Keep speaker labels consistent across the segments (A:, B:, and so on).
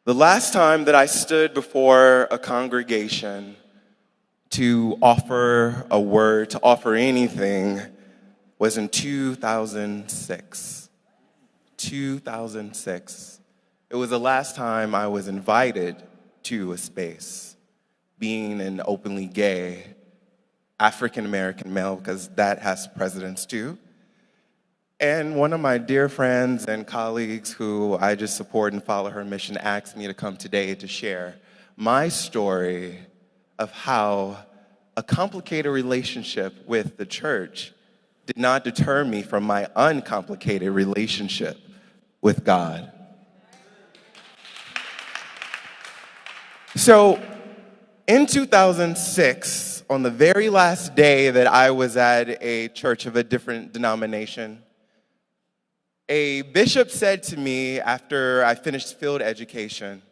A: The last time that I stood before a congregation to offer a word, to offer anything, was in 2006. 2006. It was the last time I was invited to a space, being an openly gay African-American male, because that has precedence too. And one of my dear friends and colleagues who I just support and follow her mission asked me to come today to share my story of how a complicated relationship with the church did not deter me from my uncomplicated relationship with God. So, in 2006, on the very last day that I was at a church of a different denomination, a bishop said to me after I finished field education,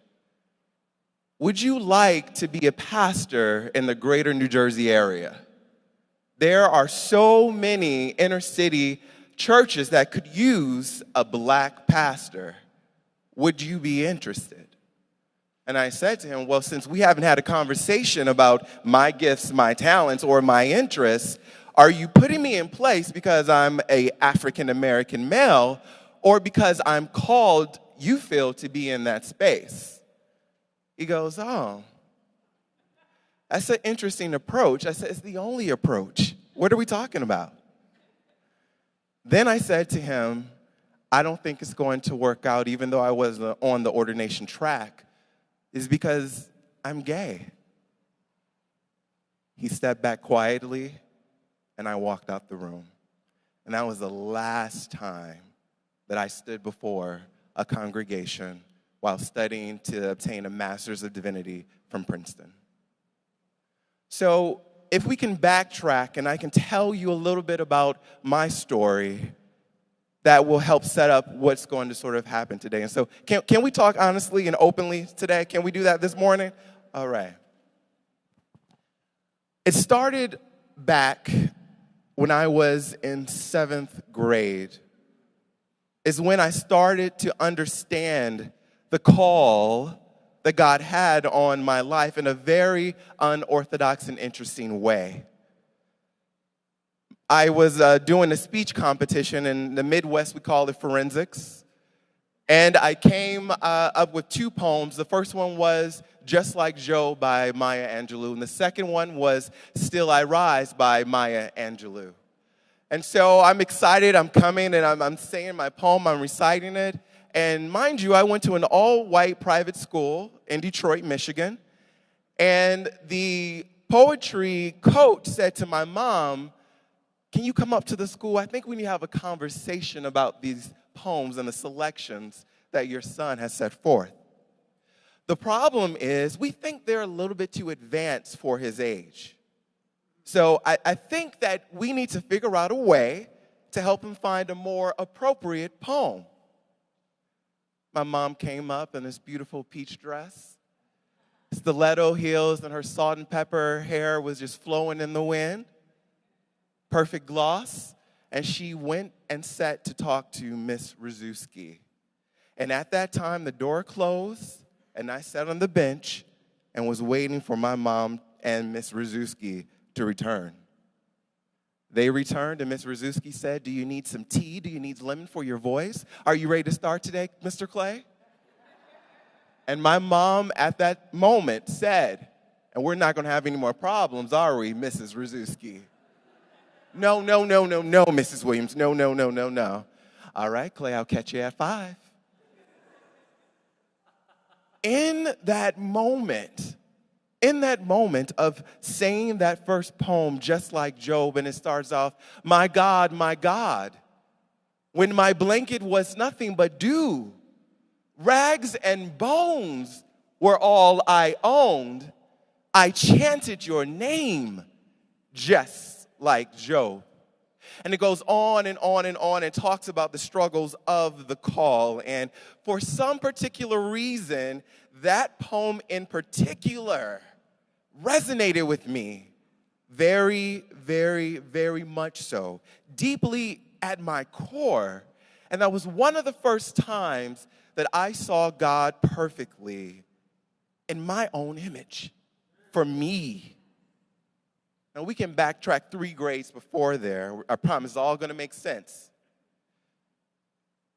A: "Would you like to be a pastor in the greater New Jersey area? There are so many inner city churches that could use a black pastor. Would you be interested?" And I said to him, "Well, since we haven't had a conversation about my gifts, my talents, or my interests, are you putting me in place because I'm an African-American male or because I'm called, you feel, to be in that space?" He goes, "Oh, that's an interesting approach." I said, "It's the only approach. What are we talking about?" Then I said to him, "I don't think it's going to work out, even though I was on the ordination track, is because I'm gay." He stepped back quietly, and I walked out the room. And that was the last time that I stood before a congregation while studying to obtain a Master's of Divinity from Princeton. So if we can backtrack and I can tell you a little bit about my story, that will help set up what's going to sort of happen today. And so can we talk honestly and openly today? Can we do that this morning? All right. It started back when I was in 7th grade, is when I started to understand the call that God had on my life in a very unorthodox and interesting way. I was doing a speech competition in the Midwest. We call it forensics. And I came up with 2 poems. The first one was "Just Like Joe" by Maya Angelou. And the second one was "Still I Rise" by Maya Angelou. And so I'm excited. I'm coming and I'm saying my poem. I'm reciting it. And mind you, I went to an all-white private school in Detroit, Michigan. And the poetry coach said to my mom, "Can you come up to the school? I think we need to have a conversation about these poems and the selections that your son has set forth." The problem is we think they're a little bit too advanced for his age. So I think that we need to figure out a way to help him find a more appropriate poem. My mom came up in this beautiful peach dress, stiletto heels, and her salt and pepper hair was just flowing in the wind. Perfect gloss, and she went and sat to talk to Miss Rzuski. And at that time, the door closed, and I sat on the bench and was waiting for my mom and Miss Rzuski to return. They returned, and Miss Rzuski said, "Do you need some tea? Do you need lemon for your voice? Are you ready to start today, Mr. Klay?" And my mom at that moment said, "And we're not going to have any more problems, are we, Mrs. Rzuski?" No, Mrs. Williams. No. "All right, Klay, I'll catch you at 5. In that moment of saying that first poem, "Just Like Job," and it starts off, my God, when my blanket was nothing but dew, rags and bones were all I owned, I chanted your name, just like Job." And it goes on and on and on and talks about the struggles of the call. And for some particular reason, that poem in particular resonated with me very, very, very much so, deeply at my core. And that was one of the first times that I saw God perfectly in my own image for me. Now, we can backtrack 3 grades before there. I promise it's all going to make sense.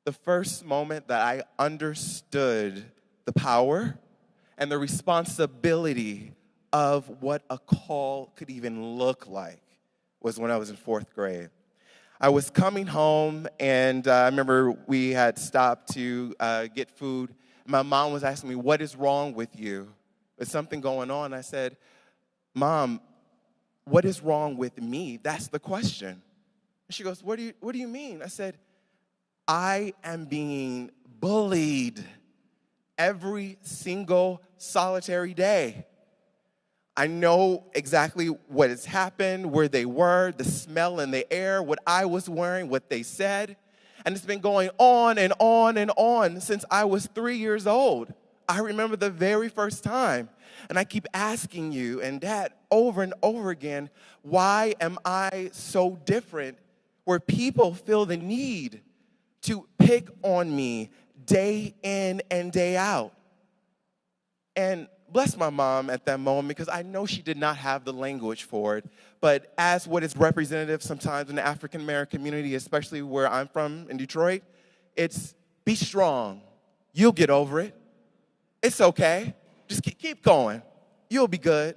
A: The first moment that I understood the power and the responsibility of what a call could even look like was when I was in 4th grade. I was coming home, and I remember we had stopped to get food. My mom was asking me, "What is wrong with you? Is something going on?" I said, "Mom, what is wrong with me? That's the question." And she goes, What do you mean? I said, "I am being bullied every single solitary day. I know exactly what has happened, where they were, the smell in the air, what I was wearing, what they said. And it's been going on and on and on since I was 3 years old. I remember the very first time. And I keep asking you and Dad over and over again, why am I so different where people feel the need to pick on me day in and day out?" And bless my mom at that moment, because I know she did not have the language for it. But as what is representative sometimes in the African-American community, especially where I'm from in Detroit, it's be strong. You'll get over it. It's okay. Just keep going. You'll be good.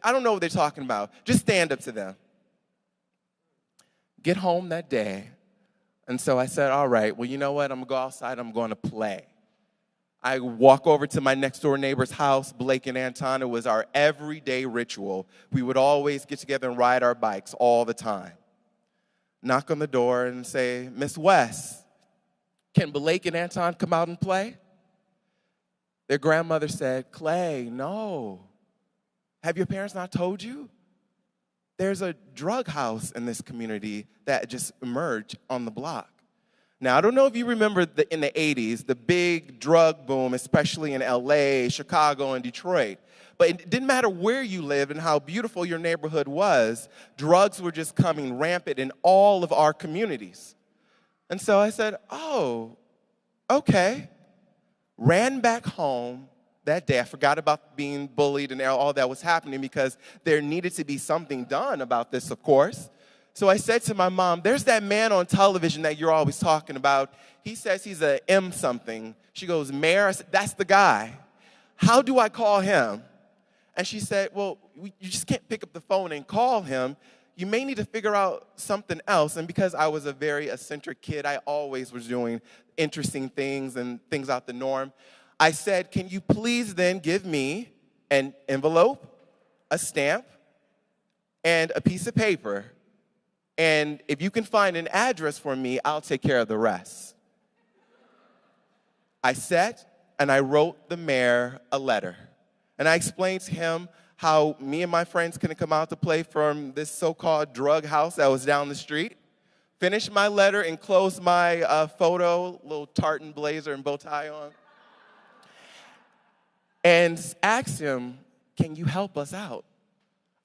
A: I don't know what they're talking about. Just stand up to them. Get home that day. And so I said, all right, well, you know what? I'm going to go outside. I'm going to play. I walk over to my next door neighbor's house, Blake and Anton. It was our everyday ritual. We would always get together and ride our bikes all the time. Knock on the door and say, "Miss West, can Blake and Anton come out and play?" Their grandmother said, "Klay, no. Have your parents not told you? There's a drug house in this community that just emerged on the block." Now, I don't know if you remember in the 80s, the big drug boom, especially in LA, Chicago, and Detroit. But it didn't matter where you lived and how beautiful your neighborhood was, drugs were just coming rampant in all of our communities. And so I said, oh, okay. Ran back home that day. I forgot about being bullied and all that was happening because there needed to be something done about this, of course. So I said to my mom, "There's that man on television that you're always talking about. He says he's a M something." She goes, "Mayor?" I said, "That's the guy. How do I call him?" And she said, "Well, you just can't pick up the phone and call him. You may need to figure out something else." And because I was a very eccentric kid, I always was doing interesting things and things out the norm. I said, "Can you please then give me an envelope, a stamp, and a piece of paper? And if you can find an address for me, I'll take care of the rest." I sat and I wrote the mayor a letter. And I explained to him how me and my friends couldn't come out to play from this so-called drug house that was down the street. Finished my letter, enclosed my photo, little tartan blazer and bow tie on. And asked him, "Can you help us out?"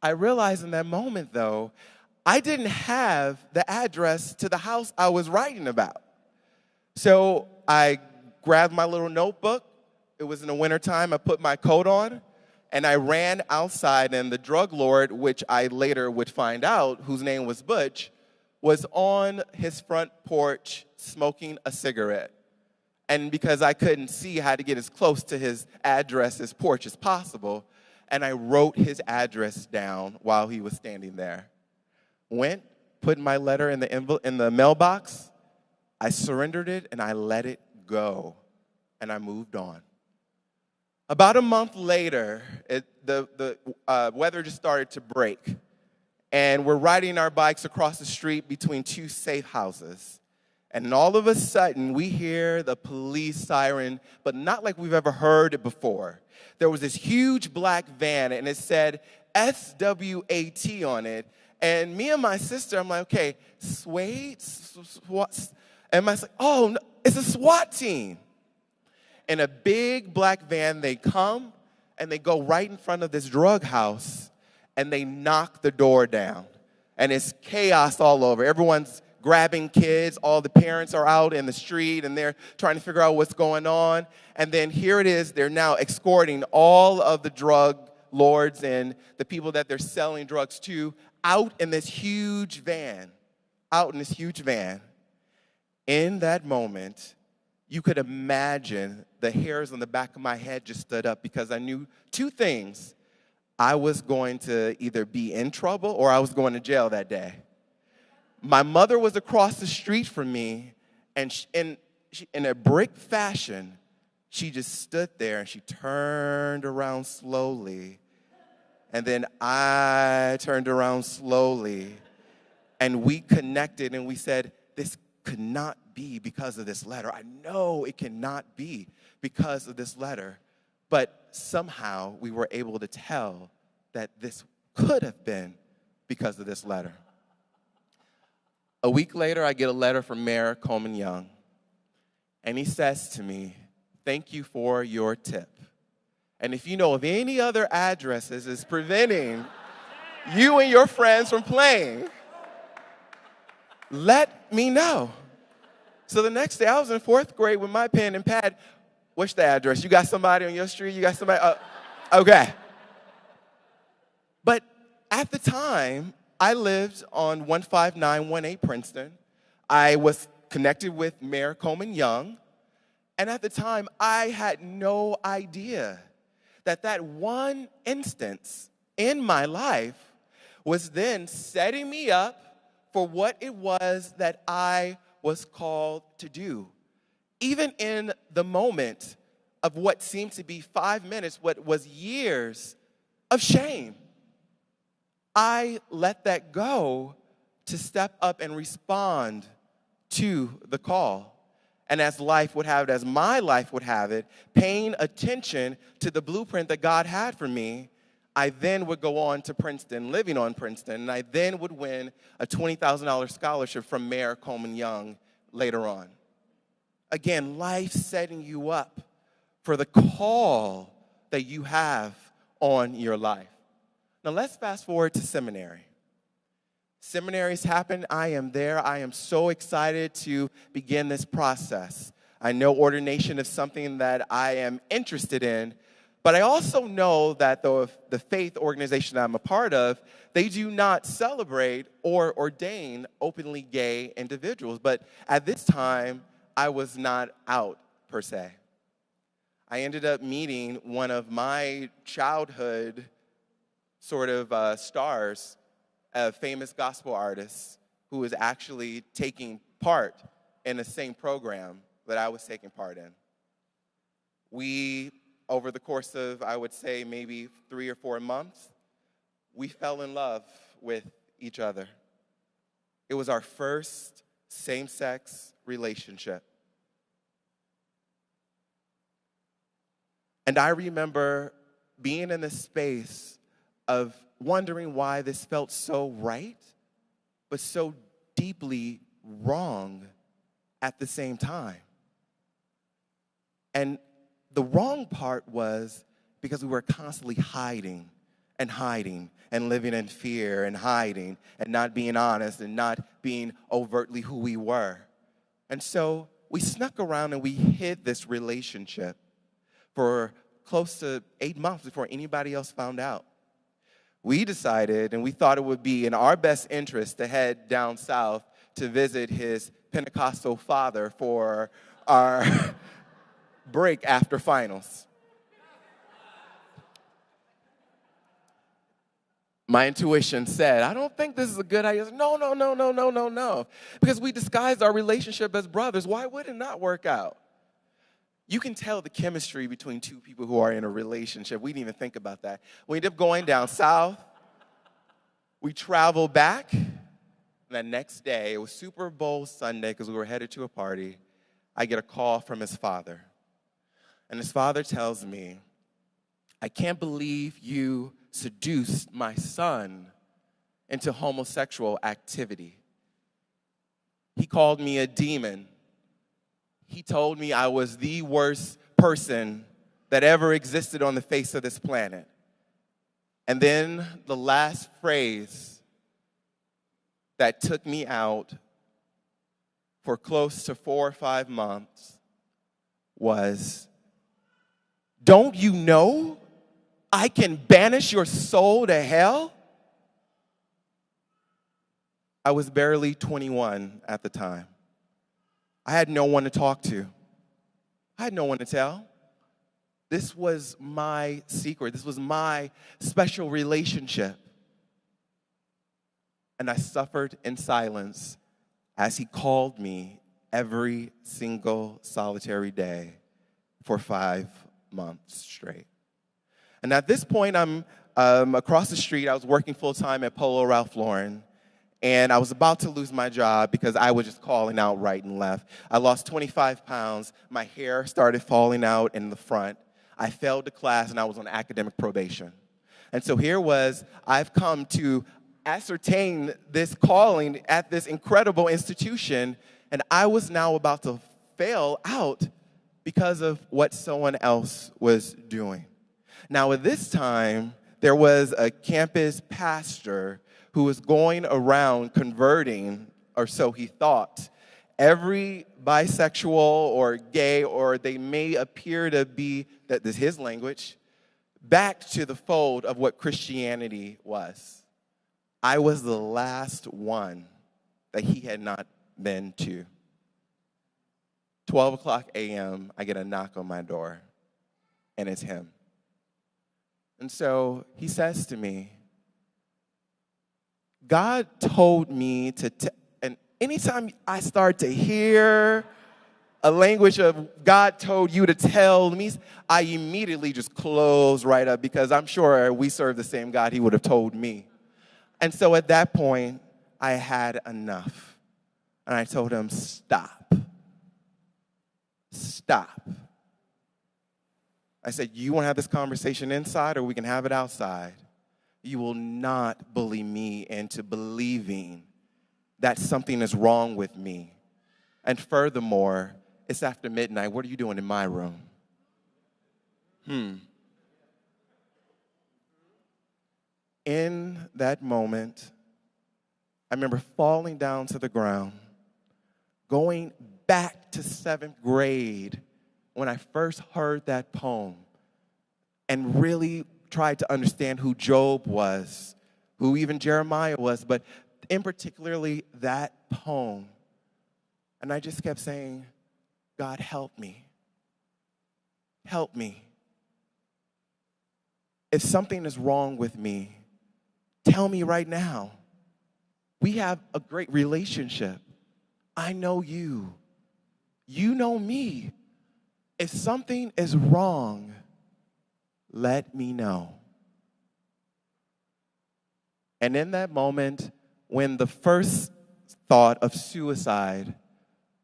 A: I realized in that moment, though, I didn't have the address to the house I was writing about. So I grabbed my little notebook. It was in the wintertime. I put my coat on, and I ran outside, and the drug lord, which I later would find out, whose name was Butch, was on his front porch smoking a cigarette. And because I couldn't see, I had to get as close to his address, his porch, as possible, and I wrote his address down while he was standing there. Went, put my letter in the mailbox, I surrendered it, and I let it go, and I moved on. About a month later, the weather just started to break, and we're riding our bikes across the street between 2 safe houses, and all of a sudden, we hear the police siren, but not like we've ever heard it before. There was this huge black van, and it said SWAT on it. And me and my sister, I'm like, okay, SWAT. And I like, oh, no, it's a SWAT team. In a big black van, they come, and they go right in front of this drug house, and they knock the door down. And it's chaos all over. Everyone's grabbing kids. All the parents are out in the street, and they're trying to figure out what's going on. And then here it is, they're now escorting all of the drug lords and the people that they're selling drugs to out in this huge van. In that moment, you could imagine the hairs on the back of my head just stood up because I knew two things. I was going to either be in trouble or I was going to jail that day. My mother was across the street from me, and in a brick fashion, she just stood there and she turned around slowly. And then I turned around slowly, and we connected and we said, this could not be because of this letter. I know it cannot be because of this letter. But somehow we were able to tell that this could have been because of this letter. A week later, I get a letter from Mayor Coleman Young, and he says to me, thank you for your tip. And if you know of any other addresses is preventing you and your friends from playing, let me know. So the next day, I was in 4th grade with my pen and pad. What's the address? You got somebody on your street? You got somebody? Okay. But at the time, I lived on 15918 Princeton. I was connected with Mayor Coleman Young. And at the time, I had no idea that one instance in my life was then setting me up for what it was that I was called to do. Even in the moment of what seemed to be 5 minutes, what was years of shame, I let that go to step up and respond to the call. And as life would have it, as my life would have it, paying attention to the blueprint that God had for me, I then would go on to Princeton, living on Princeton, and I then would win a $20,000 scholarship from Mayor Coleman Young later on. Again, life setting you up for the call that you have on your life. Now let's fast forward to seminary. Seminaries happen. I am there. I am so excited to begin this process. I know ordination is something that I am interested in, but I also know that the faith organization that I'm a part of, they do not celebrate or ordain openly gay individuals. But at this time, I was not out, per se. I ended up meeting one of my childhood sort of stars, a famous gospel artist who was actually taking part in the same program that I was taking part in. We, over the course of, I would say, maybe 3 or 4 months, we fell in love with each other. It was our first same-sex relationship. And I remember being in this space of wondering why this felt so right, but so deeply wrong at the same time. And the wrong part was because we were constantly hiding and living in fear and hiding and not being honest and not being overtly who we were. And so we snuck around and we hid this relationship for close to 8 months before anybody else found out. We decided, and we thought it would be in our best interest to head down south to visit his Pentecostal father for our break after finals. My intuition said, I don't think this is a good idea. No. Because we disguised our relationship as brothers. Why would it not work out? You can tell the chemistry between two people who are in a relationship. We didn't even think about that. We ended up going down south. We traveled back. And the next day, it was Super Bowl Sunday because we were headed to a party. I get a call from his father. And his father tells me, I can't believe you seduced my son into homosexual activity. He called me a demon. He told me I was the worst person that ever existed on the face of this planet. And then the last phrase that took me out for close to 4 or 5 months was, "Don't you know I can banish your soul to hell?" I was barely 21 at the time. I had no one to talk to. I had no one to tell. This was my secret. This was my special relationship. And I suffered in silence as he called me every single solitary day for 5 months straight. And at this point, I'm across the street. I was working full-time at Polo Ralph Lauren. And I was about to lose my job because I was just calling out right and left. I lost 25 pounds. My hair started falling out in the front. I failed the class, and I was on academic probation. And so here was, I've come to ascertain this calling at this incredible institution, and I was now about to fail out because of what someone else was doing. Now, at this time, there was a campus pastor who was going around converting, or so he thought, every bisexual or gay, or they may appear to be, that is his language, back to the fold of what Christianity was. I was the last one that he had not been to. 12 o'clock a.m., I get a knock on my door, and it's him. And so he says to me, "God told me to," and anytime I start to hear a language of God told you to tell me, I immediately just close right up because I'm sure we serve the same God. He would have told me. And so at that point, I had enough. And I told him, "Stop. Stop." I said, "You want to have this conversation inside or we can have it outside? You will not bully me into believing that something is wrong with me. And furthermore, it's after midnight. What are you doing in my room?" In that moment, I remember falling down to the ground, going back to 7th grade when I first heard that poem and really tried to understand who Job was, who even Jeremiah was, but in particularly that poem. And I just kept saying, "God, help me. Help me. If something is wrong with me, tell me right now. We have a great relationship. I know you. You know me. If something is wrong, let me know." And in that moment, when the first thought of suicide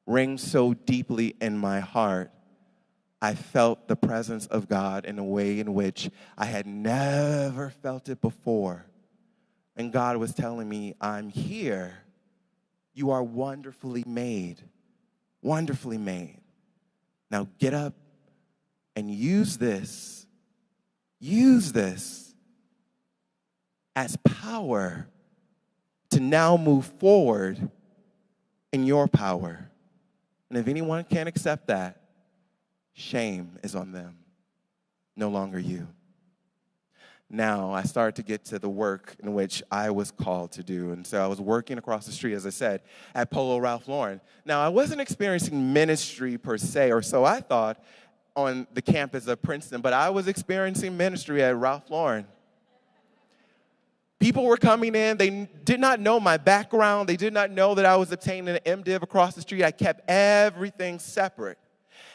A: rang so deeply in my heart, I felt the presence of God in a way in which I had never felt it before. And God was telling me, "I'm here. You are wonderfully made. Wonderfully made. Now get up and use this as power to now move forward in your power. And if anyone can't accept that, shame is on them, no longer you." Now, I started to get to the work in which I was called to do. And so I was working across the street, as I said, at Polo Ralph Lauren. Now, I wasn't experiencing ministry per se, or so I thought, on the campus of Princeton, but I was experiencing ministry at Ralph Lauren. People were coming in. They did not know my background. They did not know that I was obtaining an MDiv across the street. I kept everything separate.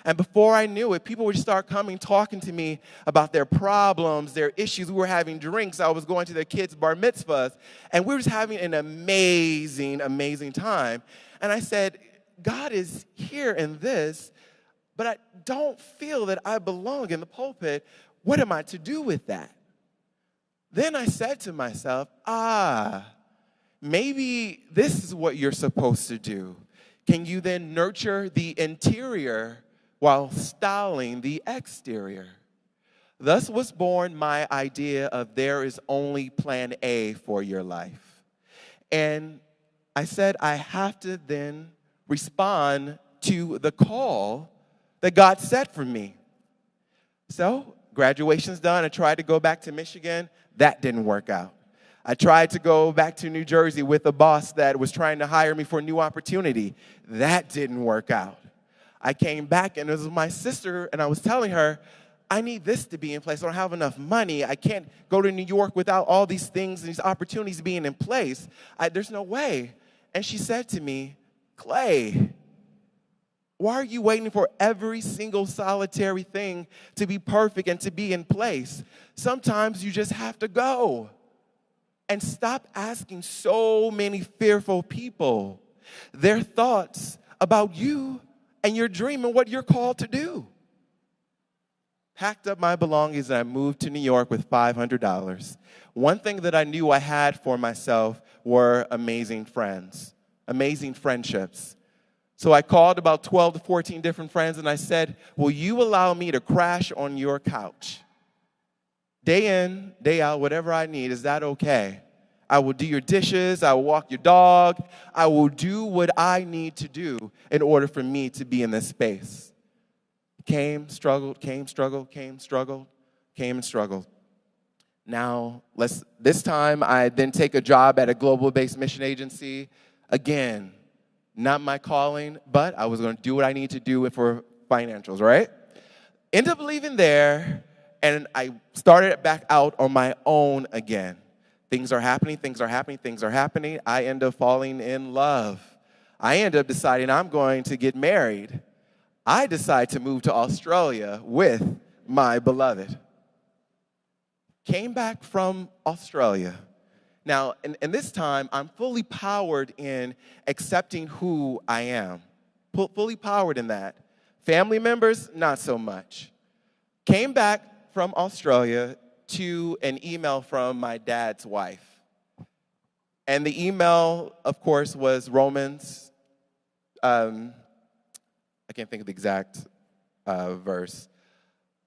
A: And before I knew it, people would start coming, talking to me about their problems, their issues. We were having drinks. I was going to their kids' bar mitzvahs. And we were just having an amazing, amazing time. And I said, "God is here in this, but I don't feel that I belong in the pulpit. What am I to do with that?" Then I said to myself, maybe this is what you're supposed to do. Can you then nurture the interior while styling the exterior? Thus was born my idea of there is only plan A for your life. And I said I have to then respond to the call that God set for me. So, graduation's done. I tried to go back to Michigan. That didn't work out. I tried to go back to New Jersey with a boss that was trying to hire me for a new opportunity. That didn't work out. I came back, and it was my sister, and I was telling her, I need this to be in place. I don't have enough money. I can't go to New York without all these things and these opportunities being in place. There's no way. And she said to me, Klay, why are you waiting for every single solitary thing to be perfect and to be in place? Sometimes you just have to go. And stop asking so many fearful people their thoughts about you and your dream and what you're called to do. Packed up my belongings and I moved to New York with $500. One thing that I knew I had for myself were amazing friends, amazing friendships. So I called about 12 to 14 different friends and I said, will you allow me to crash on your couch? Day in, day out, whatever I need, is that okay? I will do your dishes, I will walk your dog, I will do what I need to do in order for me to be in this space. Came, struggled, came, struggled, came, struggled, came and struggled. Now, this time I then take a job at a global-based mission agency. Again, not my calling, but I was going to do what I need to do for financials, right? End up leaving there, and I started back out on my own again. Things are happening, things are happening, things are happening. I end up falling in love. I end up deciding I'm going to get married. I decide to move to Australia with my beloved. Came back from Australia. Now, in this time, I'm fully powered in accepting who I am. Fully powered in that. Family members, not so much. Came back from Australia to an email from my dad's wife. And the email, of course, was Romans. I can't think of the exact verse.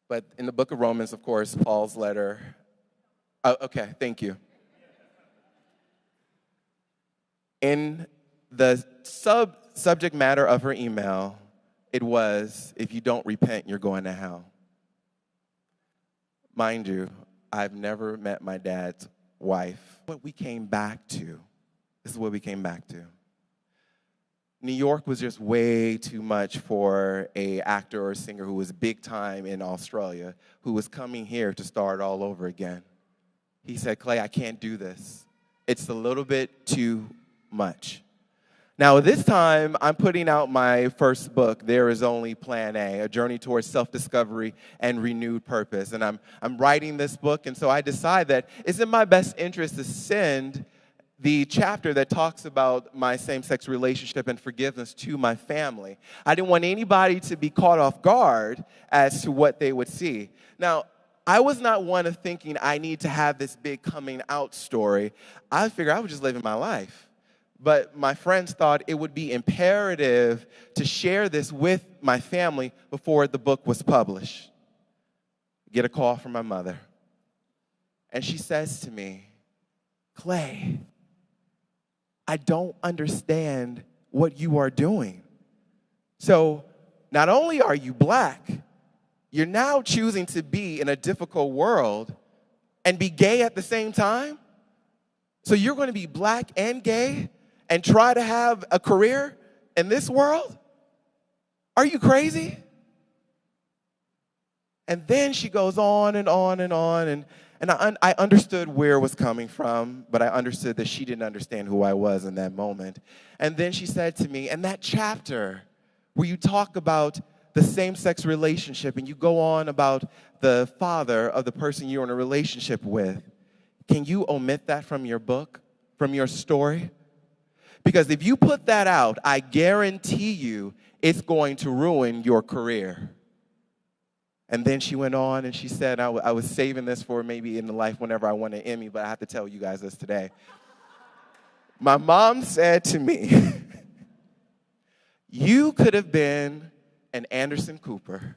A: But in the book of Romans, of course, Paul's letter. Oh, okay, thank you. In the subject matter of her email, it was, if you don't repent, you're going to hell. Mind you, I've never met my dad's wife. What we came back to, this is what we came back to. New York was just way too much for an actor or a singer who was big time in Australia, who was coming here to start all over again. He said, Klay, I can't do this. It's a little bit too much. Now, this time, I'm putting out my first book, There Is Only Plan A, A Journey Towards Self-Discovery and Renewed Purpose. And I'm writing this book, and so I decide that it's in my best interest to send the chapter that talks about my same-sex relationship and forgiveness to my family. I didn't want anybody to be caught off guard as to what they would see. Now, I was not one of thinking I need to have this big coming out story. I figured I was just living my life. But my friends thought it would be imperative to share this with my family before the book was published. Get a call from my mother. And she says to me, Klay, I don't understand what you are doing. So not only are you black, you're now choosing to be in a difficult world and be gay at the same time? So you're going to be black and gay and try to have a career in this world? Are you crazy? And then she goes on and on and on, and I understood where it was coming from, but I understood that she didn't understand who I was in that moment. And then she said to me, in that chapter where you talk about the same-sex relationship and you go on about the father of the person you're in a relationship with, can you omit that from your book, from your story? Because if you put that out, I guarantee you it's going to ruin your career. And then she went on and she said, I was saving this for maybe in the life whenever I won an Emmy, but I have to tell you guys this today. My mom said to me, you could have been an Anderson Cooper.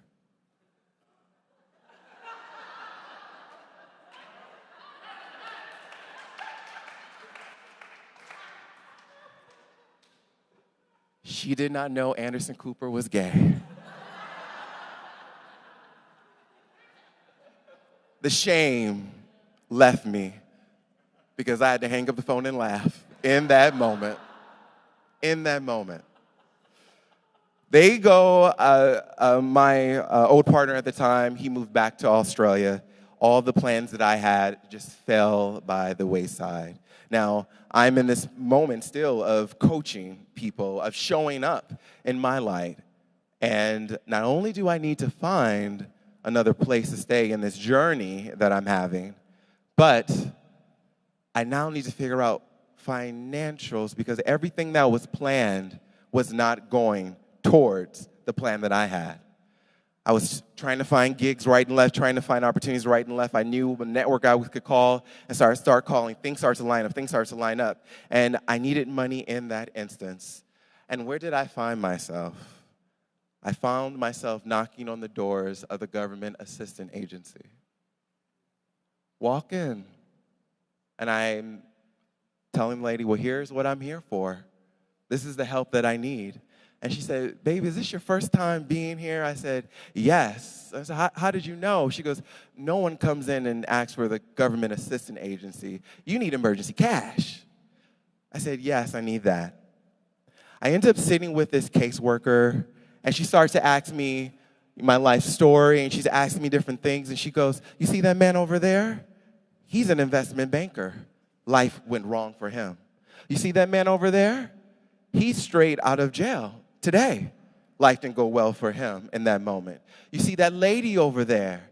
A: She did not know Anderson Cooper was gay. The shame left me because I had to hang up the phone and laugh in that moment. In that moment. They go, my old partner at the time, he moved back to Australia. All the plans that I had just fell by the wayside. Now, I'm in this moment still of coaching people, of showing up in my light. And not only do I need to find another place to stay in this journey that I'm having, but I now need to figure out financials because everything that was planned was not going towards the plan that I had. I was trying to find gigs right and left, trying to find opportunities right and left. I knew a network I could call and start calling. Things started to line up. And I needed money in that instance. And where did I find myself? I found myself knocking on the doors of the government assistance agency. Walk in. And I'm telling the lady, well, here's what I'm here for. This is the help that I need. And she said, baby, is this your first time being here? I said, yes. I said, how did you know? She goes, no one comes in and asks for the government assistance agency. You need emergency cash. I said, yes, I need that. I ended up sitting with this caseworker, and she starts to ask me my life story, and she's asking me different things, and she goes, you see that man over there? He's an investment banker. Life went wrong for him. You see that man over there? He's straight out of jail today. Life didn't go well for him in that moment. You see that lady over there?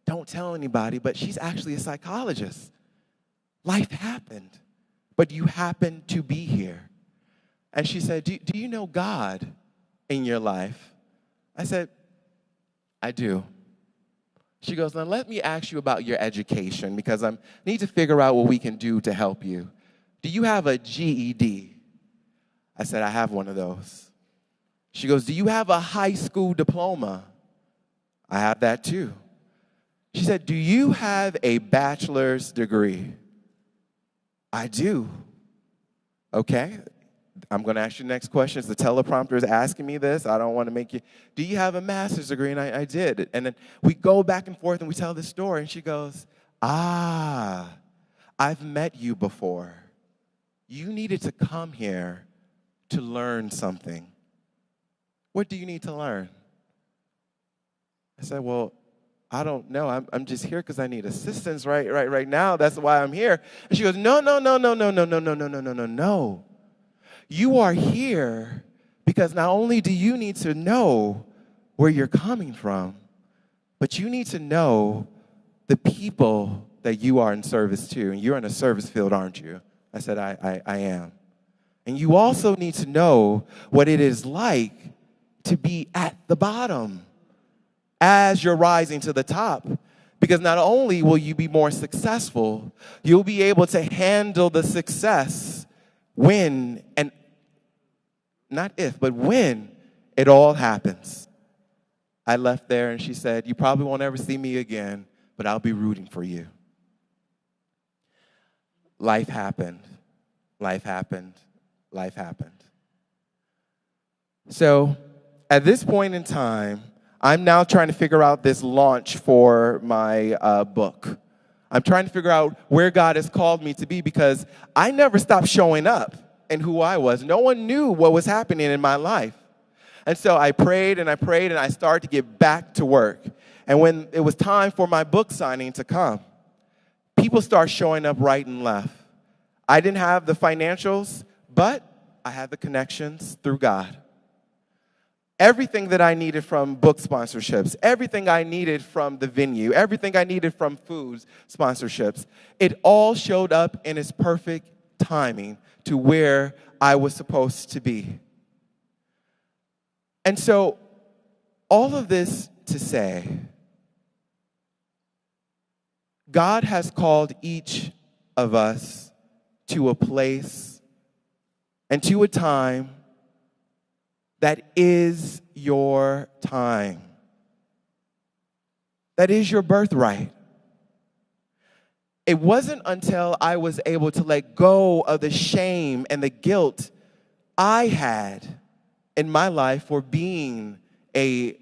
A: Don't tell anybody, but she's actually a psychologist. Life happened, but you happen to be here. And she said, do you know God in your life? I said, I do. She goes, now let me ask you about your education because I need to figure out what we can do to help you. Do you have a GED? I said, I have one of those. She goes, do you have a high school diploma? I have that too. She said, do you have a bachelor's degree? I do. Okay, I'm going to ask you the next question. The teleprompter is asking me this. I don't want to make you. Do you have a master's degree? And I did. And then we go back and forth and we tell this story. And she goes, I've met you before. You needed to come here to learn something. What do you need to learn? I said, well, I don't know. I'm just here because I need assistance right now. That's why I'm here. And she goes, no. You are here because not only do you need to know where you're coming from, but you need to know the people that you are in service to. And you're in a service field, aren't you? I said, I am. And you also need to know what it is like to be at the bottom as you're rising to the top. Because not only will you be more successful, you'll be able to handle the success when, and not if, but when it all happens. I left there and she said, you probably won't ever see me again, but I'll be rooting for you. Life happened. Life happened. Life happened. So at this point in time, I'm now trying to figure out this launch for my book. I'm trying to figure out where God has called me to be because I never stopped showing up in who I was. No one knew what was happening in my life. And so I prayed and I started to get back to work. And when it was time for my book signing to come, people start showing up right and left. I didn't have the financials, but I had the connections through God. Everything that I needed from book sponsorships, everything I needed from the venue, everything I needed from food sponsorships, it all showed up in its perfect timing to where I was supposed to be. And so, all of this to say, God has called each of us to a place and to a time that is your time. That is your birthright. It wasn't until I was able to let go of the shame and the guilt I had in my life for being a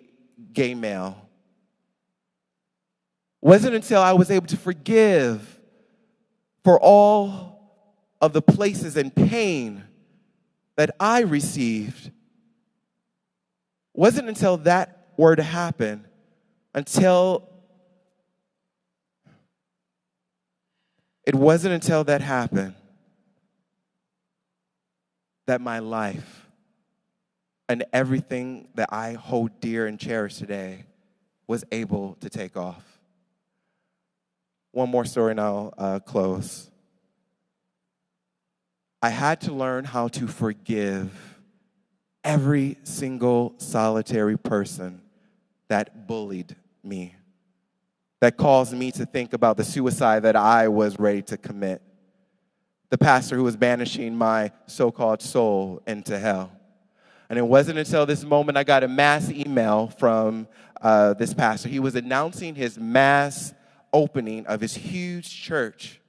A: gay male. It wasn't until I was able to forgive for all of the places and pain that I received. It wasn't until that were to happen, it wasn't until that happened that my life and everything that I hold dear and cherish today was able to take off. One more story and I'll close. I had to learn how to forgive every single solitary person that bullied me, that caused me to think about the suicide that I was ready to commit, the pastor who was banishing my so-called soul into hell. And it wasn't until this moment I got a mass email from this pastor. He was announcing his mass opening of his huge church.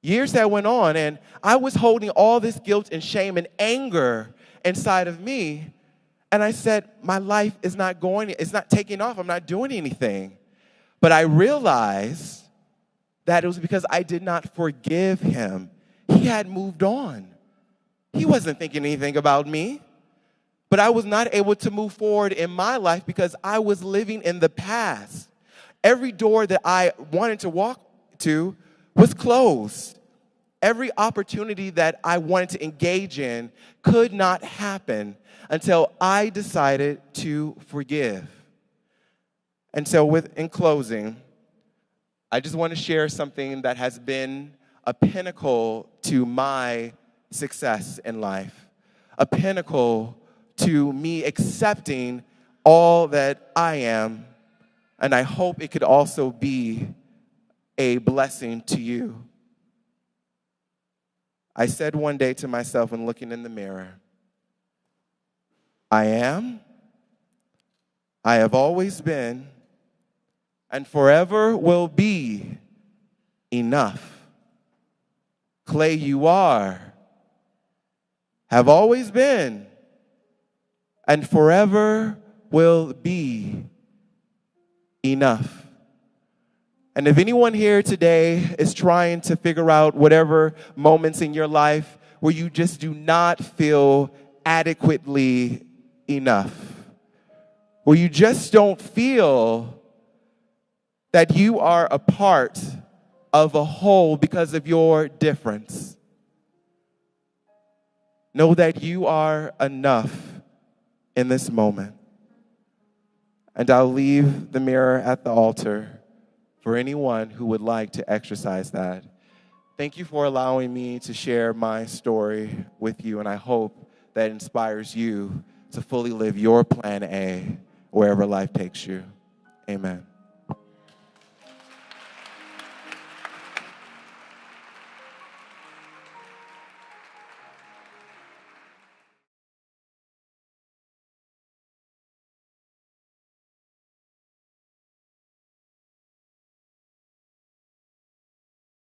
A: Years that went on, and I was holding all this guilt and shame and anger inside of me. And I said, my life is not taking off. I'm not doing anything. But I realized that it was because I did not forgive him. He had moved on. He wasn't thinking anything about me. But I was not able to move forward in my life because I was living in the past. Every door that I wanted to walk to was closed. Every opportunity that I wanted to engage in could not happen until I decided to forgive. And so in closing, I just want to share something that has been a pinnacle to my success in life, a pinnacle to me accepting all that I am, and I hope it could also be a blessing to you. I said one day to myself when looking in the mirror, I am, I have always been, and forever will be enough. Klay, you are, have always been, and forever will be enough. And if anyone here today is trying to figure out whatever moments in your life where you just do not feel adequately enough, where you just don't feel that you are a part of a whole because of your difference, know that you are enough in this moment. And I'll leave the mirror at the altar for anyone who would like to exercise that. Thank you for allowing me to share my story with you, and I hope that inspires you to fully live your plan A wherever life takes you. Amen.